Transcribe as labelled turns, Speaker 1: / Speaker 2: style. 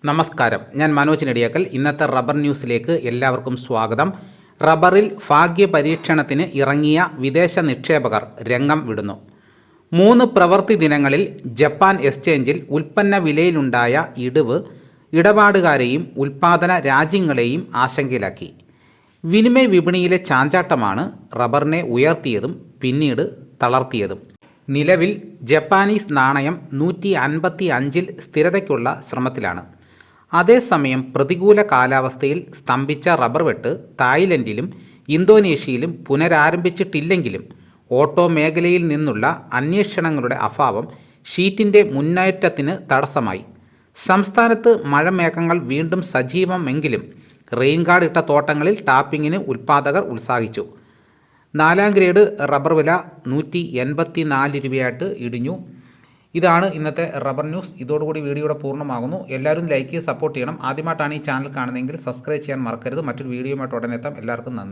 Speaker 1: നമസ്കാരം, ഞാൻ മനോജ് നെടിയാക്കൽ. ഇന്നത്തെ റബ്ബർ ന്യൂസിലേക്ക് എല്ലാവർക്കും സ്വാഗതം. റബ്ബറിൽ ഭാഗ്യപരീക്ഷണത്തിന് ഇറങ്ങിയ വിദേശ നിക്ഷേപകർ രംഗം വിടുന്നു. 3 പ്രവൃത്തി ദിനങ്ങളിൽ ജപ്പാൻ എക്സ്ചേഞ്ചിൽ ഉൽപ്പന്ന വിലയിലുണ്ടായ ഇടിവ് ഇടപാടുകാരെയും ഉൽപ്പാദന രാജ്യങ്ങളെയും ആശങ്കയിലാക്കി. വിനിമയ വിപണിയിലെ ചാഞ്ചാട്ടമാണ് റബ്ബറിനെ ഉയർത്തിയതും പിന്നീട് തളർത്തിയതും. നിലവിൽ ജപ്പാനീസ് നാണയം 155-ൽ സ്ഥിരതയ്ക്കുള്ള ശ്രമത്തിലാണ്. അതേസമയം പ്രതികൂല കാലാവസ്ഥയിൽ സ്തംഭിച്ച റബ്ബർ വെട്ട് തായ്ലൻഡിലും ഇന്തോനേഷ്യയിലും പുനരാരംഭിച്ചിട്ടില്ലെങ്കിലും ഓട്ടോ മേഖലയിൽ നിന്നുള്ള അന്വേഷണങ്ങളുടെ അഭാവം ഷീറ്റിൻ്റെ മുന്നേറ്റത്തിന് തടസ്സമായി. സംസ്ഥാനത്ത് മഴമേഘങ്ങൾ വീണ്ടും സജീവമെങ്കിലും റെയിൻ ഗാർഡ് ഇട്ട തോട്ടങ്ങളിൽ ടാപ്പിങ്ങിന് ഉൽപ്പാദകർ ഉത്സാഹിച്ചു. 4ാം ഗ്രേഡ് റബ്ബർ വില 184 രൂപയായിട്ട് ഇടിഞ്ഞു. ഇതാണ് ഇന്നത്തെ റബ്ബർ ന്യൂസ്. ഇതോടുകൂടി വീഡിയോയുടെ പൂർണ്ണമാകുന്നു. എല്ലാവരും ലൈക്ക് ചെയ്ത് സപ്പോർട്ട് ചെയ്യണം. ആദ്യമായിട്ടാണ് ഈ ചാനൽ കാണുന്നതെങ്കിൽ സബ്സ്ക്രൈബ് ചെയ്യാൻ മറക്കരുത്. മറ്റൊരു വീഡിയോയുമായിട്ട് ഉടനെ എത്താം. എല്ലാവർക്കും നന്ദി.